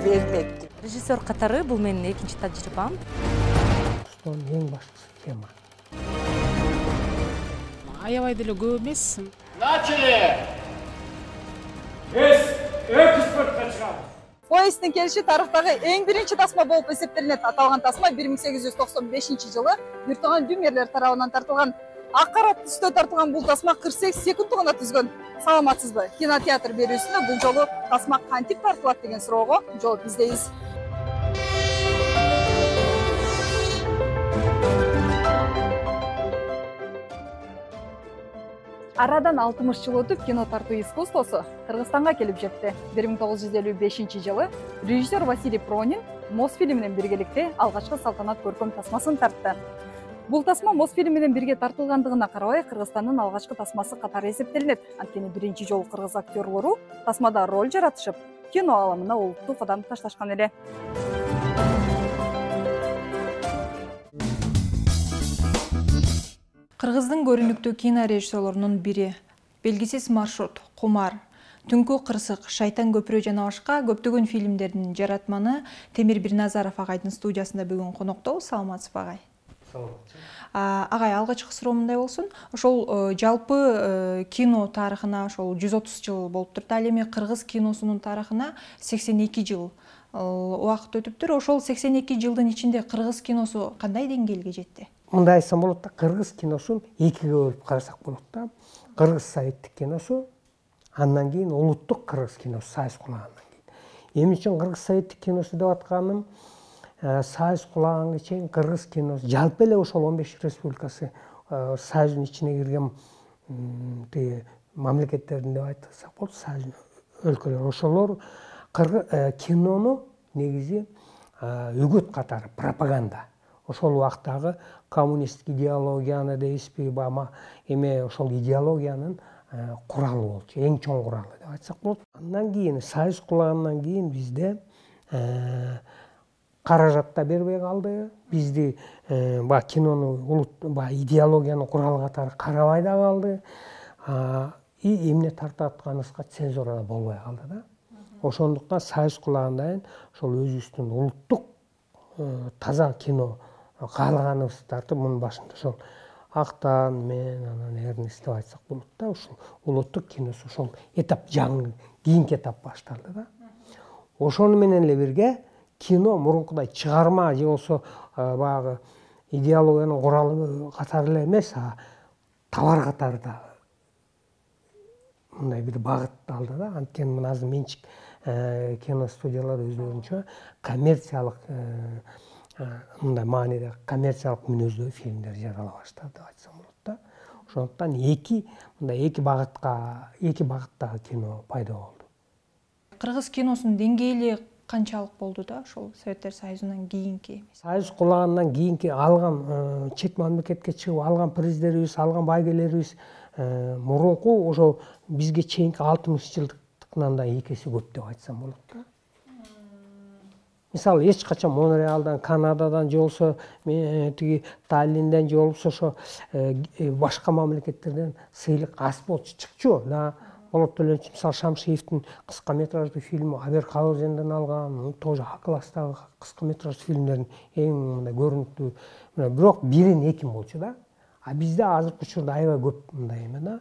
бермепти. Режиссер катары бул менин экинчи тажрыйбам. Эң баштысы тема. Аябай деле көп эмес. Начали! Экспортқа шығамыз. Поезддин келиши тарыхтагы эң биринчи тасма болуп эсептелинет. Аталган тасма 1895 бир тууган Дюмерлер тарабынан тартылган. Ак кара түстө тартылган бул тасма 48 секунд гана түзгөн. Саламатсызбы? Кинотеатр берүүсүндө бул жолу тасма кантип тартылат деген суроого жооп издейбиз. Арадан 60 жыл өтүп кино тартуу искусствосу Кыргызстанга келип жетти. 1955 жылы режиссер Василий Пронин Мосфильм менен биргеликте алгачкы салтанат көркөм тасмасын тартты. Бул тасма Мосфильм менен бирге тартылгандыгына карабай Кыргызстандын алгачкы тасмасы катары эсептелинет. Анткени биринчи жолу кыргыз актерлору тасмада роль жаратышып, кино аламына олуттуу кадам ташташкан эле. Кыргыздын көрүнүктүү кино режиссерлорунун бири Белгисиз маршрут, Кумар, Түнкү кырсык, Шайтан көпүрө жана башка көптөгөн фильмдердин жаратманы Темир Бирназаров агайдын студиясында бүгүн коноктобуз. Саламатсызбы агай? Агай, алгачкы суроо мындай болсун. Ошол жалпы кино тарыхына ошол 130 жыл болуптур. Ал эми кыргыз киносунун тарыхына 82 жыл убакыт өтүптүр. Ошол 82 жылдын ичинде кыргыз киносу кандай деңгээлге жетти? Мындай айтсам болот да, кыргыз киносун экиге бөлүп карасак болот да. Кыргыз советтик киносу, андан кийин улуттук кыргыз киносу Союз кулагандан кийин. Эми үчүн кыргыз советтик киносу деп атканым, Союз кулаганга чейин кыргыз киносу, жалпы эле ошол 15 республикасы Союздун ичине кирген мамлекеттердин деп айтсак болот, Союз өлкөлөр. Ошолор кинону негизи үгүт катары, пропаганда. Ошол убактагы коммунисттик идеологияны дейсизби, эме ошол идеологиянын куралы болчу, эң чоң куралы деп айтсак болот. Андан кийин Союз кулагандан кийин бизде каражат да бербей калды. Бизди кинону идеологиянын куралы катары карабай да калды. Эмне тартып атканыбызга цензура да болбой калды да. Ошондуктан Союз кулагандан кийин ошол өзүбүздүн улуттук таза кино каалаганыбызды тартып, мунун башында ошол Актан, мен, анан Эрнест деп айтсак болот да, ушул улуттук киносу ошол этап, жаңы кийинки этап башталды да. Ошону менен эле бирге кино мурункудай чыгарма же болсо баягы идеологиянын куралы катары эле эмес, товар катары да мындай бир багыт алды да. Анткени мына азыр менчик кино студиялары өзлөрүнчө коммерциялык мындай мааниде коммерциялык мүнөздөгү фильмдер жарала баштады деп айтсам болот да. Ошондуктан эки багыттагы кино пайда болду. Кыргыз киносунун деңгээли канчалык болду да ошол Советтер Союзунан кийинки? Союз кулагандан кийинки алган чет мамлекетке чыгып алган приздерибиз, алган байгелерибиз мурунку ошо бизге чейинки 60 жылдыкынан да 2 эсе көп деп айтсам болот да. Мисалы, эч качан Монреалдан, Канададан же болсо тиги Таллинден же болсо ошо башка мамлекеттерден сыйлык аз болчу, чыкчу. Болот эле, мисалы, Шамшиевдин кыска метраждуу фильми Аберхаузенден алган, тоже А класстагы кыска метраждуу фильмдердин эң мындай көрүнүктүү, бирок бирин экин болчу да. А бизде азыркы учурда аябай көп мындай эме да.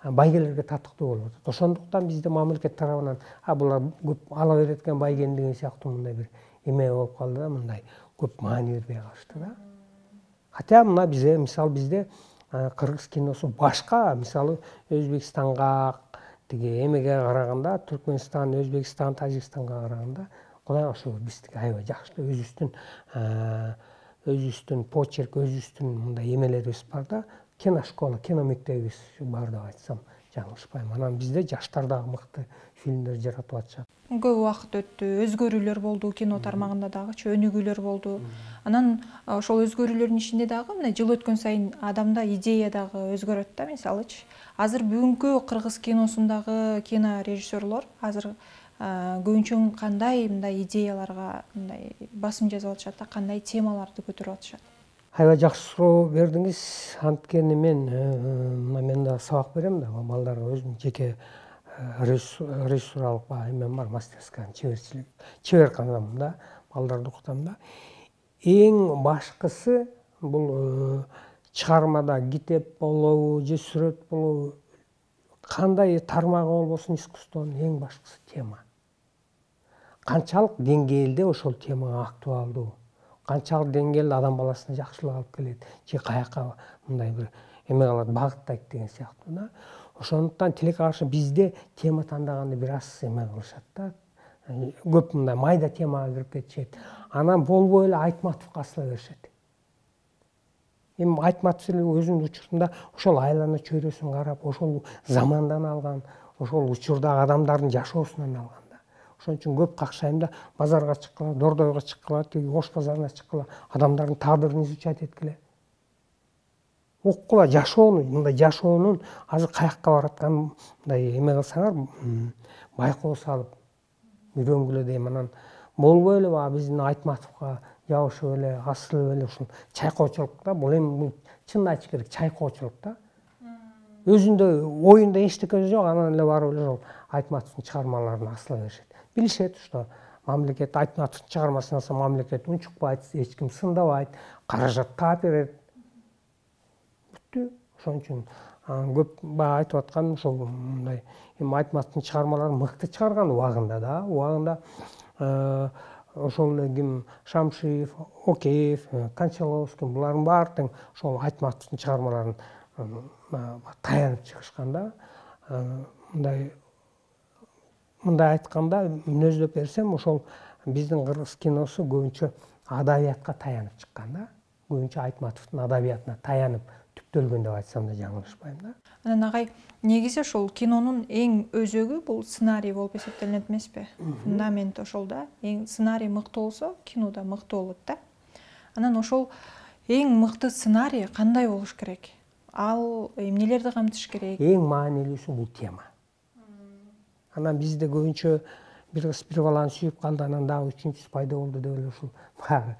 Байгелерге татыктуу болуп атат. Ошондуктан бизде мамлекет тарабынан булар көп ала берет экен байгени деген сыяктуу мындай бир эме болуп калды да, мындай көп маани бербей калышты да. Хотя мына бизде кыргыз киносу башка, мисалы Өзбекстанга, тиги эмеге караганда, Түркмөнстан, Өзбекстан, Тажикстанга караганда Кудайга шүгүр биздики аябай жакшы. Өзүбүздүн почерк, өзүбүздүн мындай эмелерибиз бар да. Киношкола, кино мектебибиз бар деп айтсам жаңылышпайм. Анан бизде жаштар дагы мыкты фильмдер жаратып атышат. Көп убакыт өттү, өзгөрүүлөр болду, кино тармагында дагычы өнүгүүлөр болду. Анан ошол өзгөрүүлөрдүн ичинде дагы мына жыл өткөн сайын адамда идея дагы өзгөрөт да, мисалычы. Азыр бүгүнкү кыргыз киносундагы кино режиссерлор азыр көбүнчө кандай мындай идеяларга мындай басым жасап атышат да, кандай темаларды көтөрүп атышат? Аябай жакшы суроо бердиңиз. Анткени мен да сабак берем да, балдарга өзүм жеке режиссуралык эмем бар, мастерская, чеберканам да, балдарды окутам да. Эң башкысы бул чыгармада китеп болобу же сүрөт болобу, кандай тармагы болбосун искусствонун эң башкысы тема. Канчалык деңгээлде ошол темага актуалдуу, канчалык деңгээлде адам баласына жакшылык алып келет, же каяка мындай бир эме кылат, багыттайт деген сыяктуу да. Ошондуктан тилекке каршы бизде тема тандаганда бир аз эме кылышат да. Көп мындай майда темага кирип кетишет. Анан болбой эле Айтматовго асыла беришет. Эми Айтматов эле өзүнүн учурунда ошол айлана чөйрөсүн карап, ошол замандан алган, ошол учурдагы адамдардын жашоосунан алган. Ошон үчүн көп какшайм да, базарга чыккыла, Дордойго чыккыла, Ош базарына чыккыла, адамдардын тагдырын изучать эткиле. Оккула жашоону, мындай жашоонун азыр каякка баратканын мындай эме кылсаңар, байкоо салып үйрөнгүлө дейм. Анан болбой эле баягы биздин Айтматовго жабышып эле, асылып эле ушул чайкоочулук да, бул эми чынын айтыш керек, чайкоочулук да. Өзүндө оюнда эчтеке жок, анан эле барып эле ошол Айтматовдун чыгармаларына асыла беришет. Билишет, что мамлекет Айтматовдун чыгармасын алса, мамлекет унчукпайт, эч ким сындабайт, каражат таап берет. Бүттү. Ошон үчүн көп баягы айтып аткан ошол мындай эми Айтматовдун чыгармаларын мыкты чыгарган убагында да, ошол эле ким Шамшиев, Океев, Кончаловский булардын баары тең ошол Айтматовдун чыгармаларын таянып чыгышкан да. Мындай айтканда, мүнөздөп берсем, ошол биздин кыргыз киносу көбүнчө адабиятка таянып чыккан да. Көбүнчө Айтматовдун адабиятына таянып түптөлгөн деп айтсам да жаңылышпайм да. Анан агай, негизи ошол кинонун эң өзөгү бул сценарий болуп эсептелинет эмеспи? Фундамент ошол да. Эң сценарий мыкты болсо, кино да мыкты болот да. Анан ошол эң мыкты сценарий кандай болуш керек? Ал эмнелерди камтыш керек? Эң маанилүүсү бул тема. Анан бизде көбүнчө бир кыз бир баланы сүйүп калды, анан дагы үчүнчүсү пайда болду деп эле ушул баягы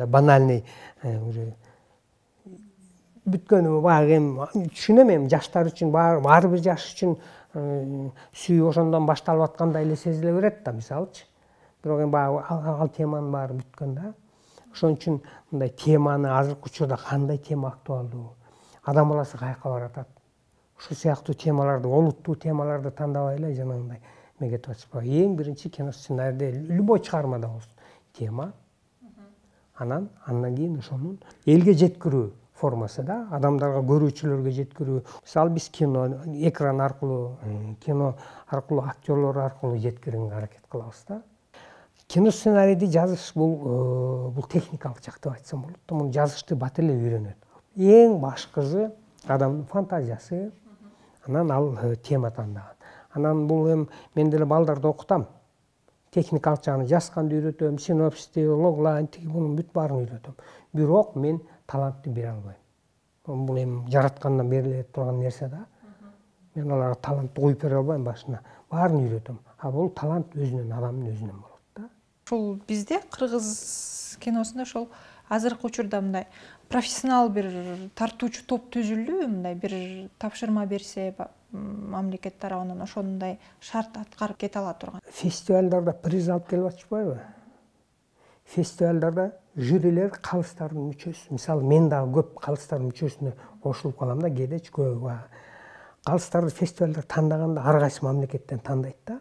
банальный бүткөнү баягы эми түшүнөм, эми жаштар үчүн ар бир жаш үчүн сүйүү ошондон башталып аткандай эле сезиле берет да, мисалычы. Бирок эми баягы ал теманын баары бүткөн да. Ошон үчүн мындай теманы азыркы учурда кандай тема актуалдуу, адам баласы каяка баратат, ушул сыяктуу темаларды, олуттуу темаларды тандабай эле жанагындай эмеге кетип атышпайбы. Эң биринчи кино сценарийде, любой чыгармада болсун, тема. Андан кийин ошонун элге жеткирүү формасы да, адамдарга, көрүүчүлөргө жеткирүү. Мисалы биз кино экран аркылуу, кино аркылуу, актерлор аркылуу жеткирүүгө аракет кылабыз да. Кино сценарийди жазыш бул техникалык жак деп айтсам болот. Муну жазышты бат эле үйрөнөт. Эң башкысы адамдын фантазиясы, анан ал тема тандаган. Анан бул эми мен деле балдарды окутам. Техникалык жагын жазганды үйрөтөм, синопсисти, логлайн, мунун бүт баарын үйрөтөм. Бирок мен талантты бере албайм. Бул эми жараткандан бериле турган нерсе да. Мен аларга талантты коюп бере албайм башына. Баарын үйрөтөм. А бул талант өзүнөн, адамдын өзүнөн болот да. Ошол бизде кыргыз киносунда ошол азыркы учурда мындай профессионал бир тартуучу топ түзүлдү, мындай бир тапшырма берсе мамлекет тарабынан ошондой шарт аткарып кете ала турган. Фестивалдарда приз алып келип атышпайбы? Фестивалдарда жюрилер калыстардын мүчөсү. Мисалы, мен дагы көп калыстардын мүчөсүнө кошулуп калам да, кээдечи көп. Калыстарды фестивалдар тандаганда ар кайсы мамлекеттен тандайт да.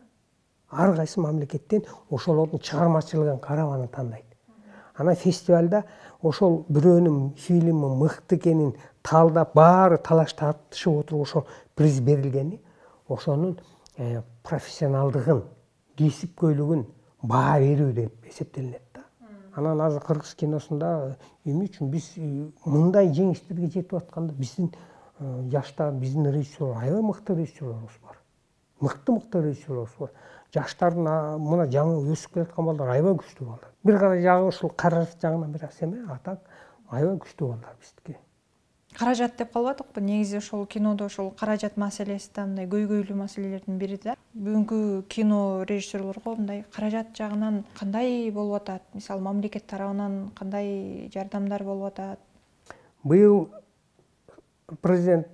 Ар кайсы мамлекеттен ошолордун чыгармачылыгын карап аны тандайт. Анан фестивалда ошол бирөөнүн фильми мыкты экенин талдап, баары талаш тартышып отуруп ошол приз берилгени, ошонун профессионалдыгын, кесипкөйлүгүн баа берүү деп эсептелинет да. Анан азыр кыргыз киносунда эмне үчүн биз мындай жеңиштерге жетип атканда биздин жаштар, биздин режиссерлор, аябай мыкты режиссерлорубуз бар. Мыкты режиссерлорубуз бар. Жаштардын мына жаңы өсүп келаткан балдар аябай күчтүү балдар. Бир гана жагы ушул каражат жагынан бир аз эме, атак аябай күчтүү балдар биздики. Каражат деп калбадыкпы? Негизи ошол кинодо ошол каражат маселеси да мындай көйгөйлүү маселелердин бири да. Бүгүнкү кино режиссерлорго мындай каражат жагынан кандай болуп атат? Мисалы, мамлекет тарабынан кандай жардамдар болуп атат? Быйыл президент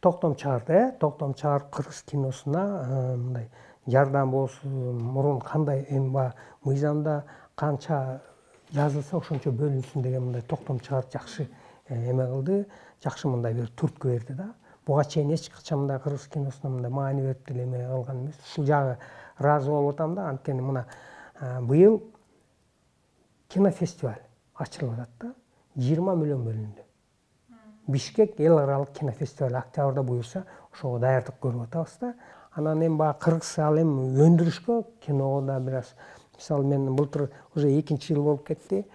токтом чыгарды, токтом чыгарып кыргыз киносуна мындай жардам болсун, мурун кандай эми мыйзамда канча жазылса ошончо бөлүнсүн деген мындай токтом чыгарып жакшы эме кылды, жакшы мындай бир түрткү берди да. Буга чейин эч качан мындай кыргыз киносуна мындай маани берип деле эме кылган эмес. Ушул жагы ыраазы болуп атам да, анткени мына быйыл кинофестиваль ачылып атат да. 20 миллион бөлүндү. Бишкек эл аралык кинофестиваль октябрда буюрса, ошого даярдык көрүп атабыз да. Анан эми баягы кыргыз ал эми өндүрүшкө киного да бир аз, мисалы мен былтыр уже 2-нчи жыл болуп кетти.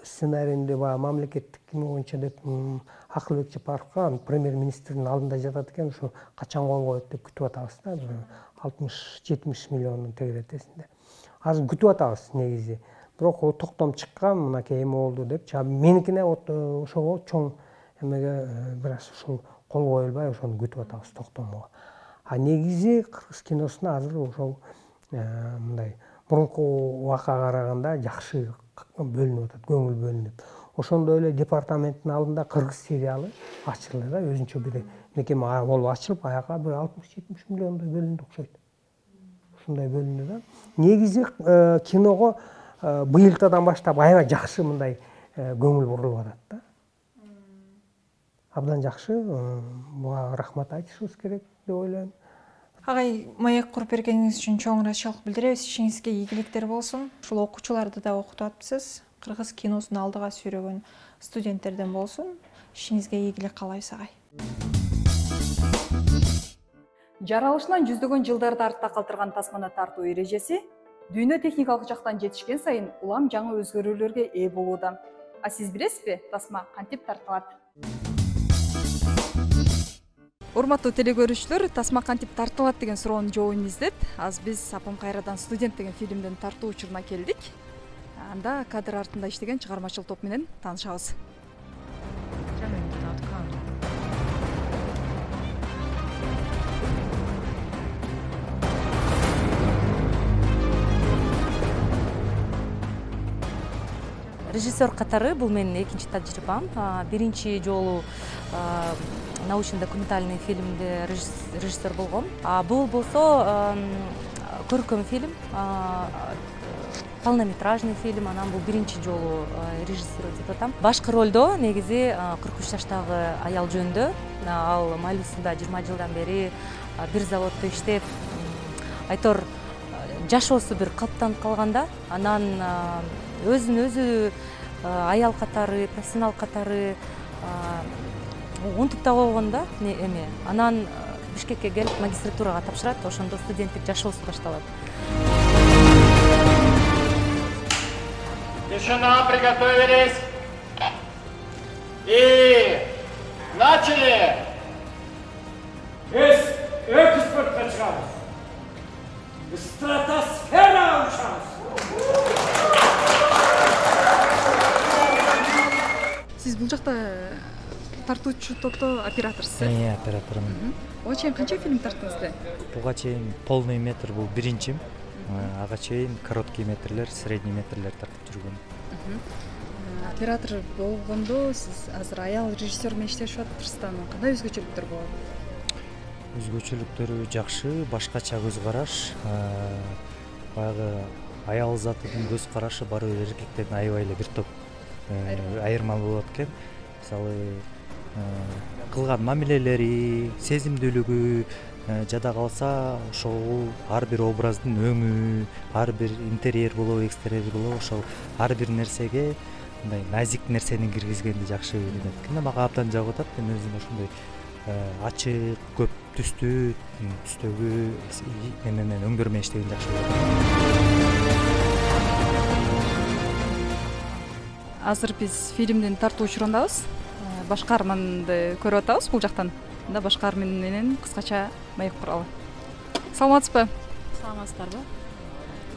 Сценарийинде баягы мамлекеттик кино боюнча деп Акылбек Жапаровго премьер-министрдин алдында жатат экен, ошо качан кол коет деп күтүп атабыз да. 60-70 миллиондун тегеретесинде. Азыр күтүп атабыз негизи. Бирок о токтом чыккан, мынакей эме болду деп, меникине ошого чоң эмеге бир аз ушул кол коюлбай ошону күтүп атабыз токтомго. А негизи кыргыз киносуна азыр ошол мындай мурунку убакка караганда жакшы бөлүнүп атат, көңүл бөлүнүп. Ошондой эле департаменттин алдында кыргыз сериалы ачылды да, өзүнчө бир мекеме болуп ачылып, аяка бир 60-70 миллиондой бөлүндү окшойт. Ушундай бөлүндү да. Негизи киного быйылтадан баштап аябай жакшы мындай көңүл бурулуп атат да. Абдан жакшы, буга рахмат айтышыбыз керек деп ойлойм. Агай, маек куруп бергениңиз үчүн чоң ыраазычылык билдиребиз. Ишиңизге ийгиликтер болсун. Ушул окуучуларды да окутуп атпсыз. Кыргыз киносун алдыга сүйрөгөн студенттерден болсун. Ишиңизге ийгилик каалайбыз агай. Жаралышынан жүздөгөн жылдарды артта калтырган тасманы тартуу эрежеси дүйнө техникалык жактан жетишкен сайын улам жаңы өзгөрүүлөргө ээ болууда. А сиз билесизби, тасма кантип тартылат? Урматтуу телекөрүүчүлөр, тасма кантип тартылат деген суроонун жообун издеп, азыр биз Апам кайрадан студент деген фильмдин тартуу учуруна келдик. Анда кадр артында иштеген чыгармачыл топ менен таанышабыз. Режиссер катары бул менин экинчи тажрыйбам. Биринчи жолу научно-документальный фильмде режиссер болгом. Бул болсо көркөм фильм, полнометражный фильм, анан бул биринчи жолу режиссировать этип атам. Башкы ролдо негизи 43 жаштагы аял жөнүндө. Ал Малисында 20 жылдан бери бир заводдо иштеп, айтор жашоосу бир калыптанып калганда, анан өзүн өзү аял катары, профессионал катары унутуп да койгон да эме. Анан Бишкекке келип магистратурага тапшырат, ошондо студенттик жашоосу башталат. Тишина, приготовились. И начали. Biz экспортқа шығамыз. Стратосфера ұшамыз. Сиз бул жакта тартуучу топто операторсуз. Оператормун. Буга чейин канча фильм тарттыңыз? Буга чейин полный метр бул биринчим. Ага чейин короткий метрлер, средний метрлер тартып жүргөн. Оператор болгондо сиз азыр аял режиссер менен иштешип атырсыз да, кандай өзгөчөлүктөр болот? Өзгөчөлүктөрү жакшы, башкача көз караш. Баягы аял затынын көз карашы бары бир эркектерден аябай эле бир топ айырма болот экен. Мисалы кылган мамилелери, сезимдүүлүгү, жада калса ошол ар бир образдын өңү, ар бир интерьер болобу, экстерьер болобу, ошол ар бир нерсеге мындай назик нерсени киргизгенди жакшы көрөт экен. Мага абдан жагып атат. Мен өзүм ошондой ачык, көп түстүү, түстөгү эме менен өңдөр менен иштеген жакшы көрөт. Азыр биз фильмдин тартуу учурундабыз. Башкарманды көрүп атабыз бул жактан. Анда башкарман менен кыскача маек куралы. Саламатсызбы? Саламатсыздарбы?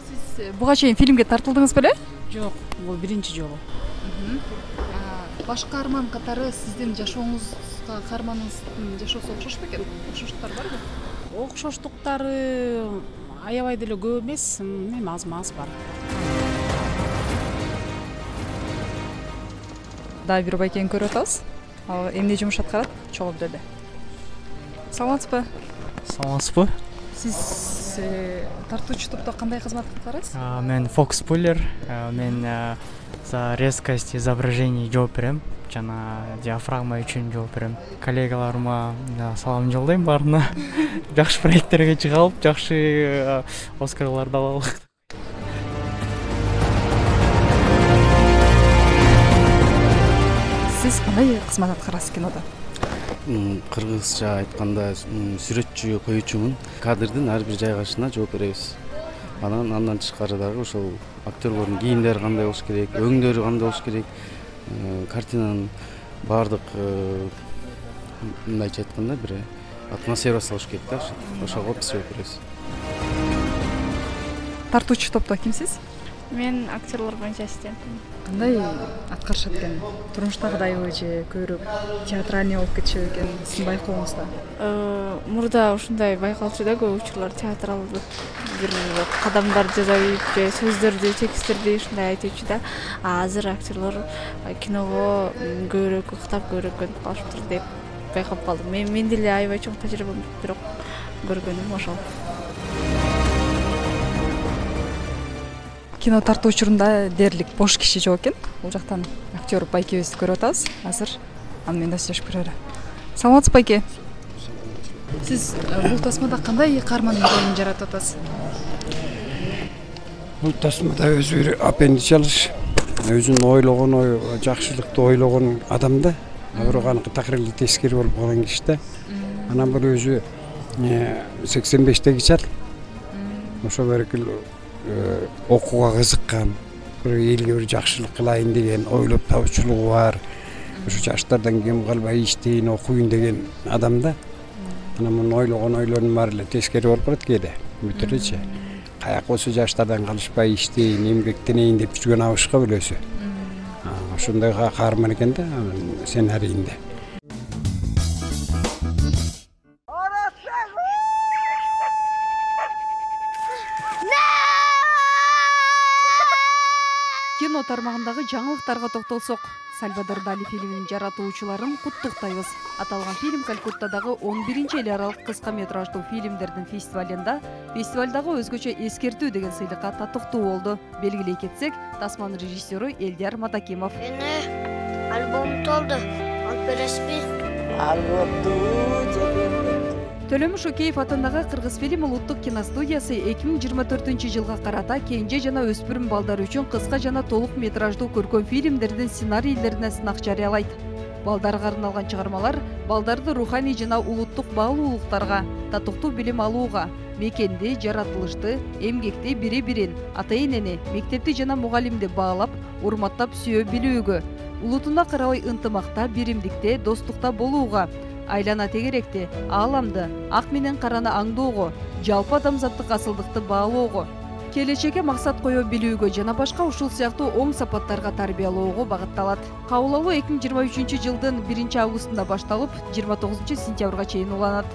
Сиз буга чейин фильмге тартылдыңыз беле? Жок, бул биринчи жолу. Башкарман катары сиздин жашооңузга каарманыңыздын жашоосу окшош бекен? Окшоштуктар барбы? Окшоштуктары аябай деле көп эмес, эми аз бар. Дагы бир байкени көрүп атабыз. Ал эмне жумуш аткарат чогуу абдеде? Саламатсызбы? Саламатсызбы? Сиз тартуучу топто кандай кызмат аткарасыз? Мен фокус-пуллер, мен за резкость изображений жооп берем, жана диафрагма үчүн жооп берем. Коллегаларыма салам жолдойм баарына. Жакшы проекттерге чыга алып, жакшы Оскарларды ала алып. Сиз кандай кызмат аткарасыз кинодо? Кыргызча айтканда сүрөтчү, коюучумун. Кадрдын ар бир жайгашына жооп беребиз. Андан тышкары дагы ошол актерлордун кийимдери кандай болуш керек, өңдөрү кандай болуш керек, картинанын баардык мындайча айтканда бир атмосферасы болуш керек да, ошого биз жооп беребиз. Тартуучу топто кимсиз? Мен актерлор боюнча ассистентмин. Кандай аткарышат экен? Турмуштагыдайбы же көбүрөөк театральный болуп кетишет экен сиздин байкооңузда? Мурда ушундай байкалчу да, көп учурлар театралдык бир кадамдар жасап же сөздөрдү, тексттерди ушундай айтуучу да. Азыр актерлор киного көбүрөөк ыктап, көбүрөөк көнүп калышыптыр деп байкап калдым. Мен деле аябай чоң тажрыйбам жок, бирок көргөнүм ошол. Кино тартуу учурунда дээрлик бош киши жок экен. Бул жактан актер байкебизди көрүп атабыз. Азыр аны менен да сүйлөшүп көрөлү. Саламатсызбы байке? Сиз бул тасмада кандай каармандын ролун жаратып атасыз? Бул тасмада өзү бир аппендичалыш, өзүнүн ойлогон ой, жакшылыкты ойлогон адам да. Бирок аныкы такырылы тескери болуп калган киши да. Анан бул өзү 85-теги чал. Ошо берекил окууга кызыккан, бир элге бир жакшылык кылайын деген ойлоп табуучулугу бар. Ошо жаштардан кем калбай иштейин, окуйун деген адам да. Анан мунун ойлогон ойлорунун баары эле тескери болуп барат кээде. Бүт элечи. Каяк болсо жаштардан калышпай иштейин, эмгектенейин деп жүргөн абышка билесиз. Ошондой каарман экен да сценарийинде. Кино тармагындагы жаңылыктарга токтолсок, Сальвадор Дали фильминин жаратуучуларын куттуктайбыз. Аталган фильм Калкуттадагы 11-чи эл аралык кыска метраждуу фильмдердин фестивалында фестивалдагы өзгөчө эскертүү деген сыйлыкка татыктуу болду. Белгилей кетсек, тасманын режиссеру Элдияр Мадакимов. Альбом толду. Алып бересизби? Төлөмүш Шөкеев атындагы Кыргыз фильм улуттук киностудиясы 2024-жылга карата кенже жана өспүрүм балдар үчүн кыска жана толук метраждуу көркөм фильмдердин сценарийлерине сынак жарыялайт. Балдарга арналган чыгармалар балдарды руханий жана улуттук баалуулуктарга, татыктуу билим алууга, мекенди, жаратылышты, эмгекти бири-бирин, ата-энени, мектепти жана мугалимди баалап, урматтап сүйө билүүгө, улутуна карабай ынтымакта, биримдикте, достукта болууга, айлана тегеректи, ааламды, ак менен караны аңдоого, жалпы адамзаттык асылдыкты баалоого, келечекке максат кое билүүгө жана башка ушул сыяктуу оң сапаттарга тарбиялоого багытталат. Кабыл алуу 2023-жылдын 1-августунда башталып, 29-сентябрга чейин уланат.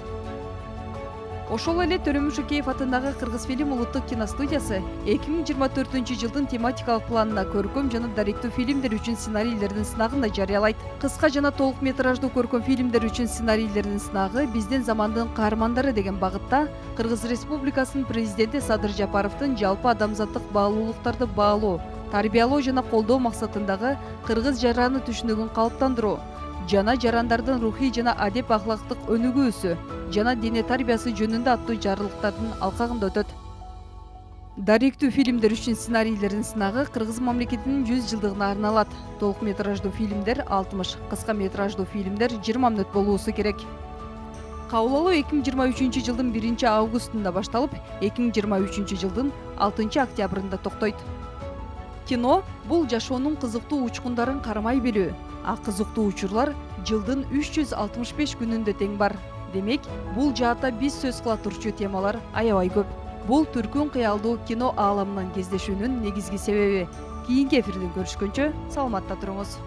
Ошол эле Төлөмүш Шөкеев атындагы Кыргыз фильм улуттук киностудиясы 2024-жылдын тематикалык планына көркөм жана даректүү фильмдер үчүн сценарийлердин сынагын да жарыялайт. Кыска жана толук метраждуу көркөм фильмдер үчүн сценарийлердин сынагы биздин замандын каармандары деген багытта Кыргыз Республикасынын президенти Садыр Жапаровдун жалпы адамзаттык баалуулуктарды баалоо, тарбиялоо жана колдоо максатындагы кыргыз жараны түшүнүгүн калыптандыруу, жана жарандардын рухий жана адеп ахлактык өнүгүүсү жана дене тарбиясы жөнүндө аттуу жарлыктардын алкагында өтөт. Даректүү фильмдер үчүн сценарийлердин сынагы Кыргыз мамлекетинин 100 жылдыгына арналат. Толук метраждуу фильмдер 60, кыска метраждуу фильмдер 20 мүнөт болуусу керек. Кабыл алуу 2023-жылдын 1-августунда башталып, 2023-жылдын 6-октябрында токтойт. Кино бул жашоонун кызыктуу учкундарын кармай билүү, а кызыктуу учурлар жылдын 365 күнүндө тең бар. Демек, бул жаатта биз сөз кыла турчу темалар аябай көп. Бул түркүн кыялдуу кино ааламынан кездешүүнүн негизги себеби. Кийинки эфирден көрүшкөнчө саламатта туруңуз.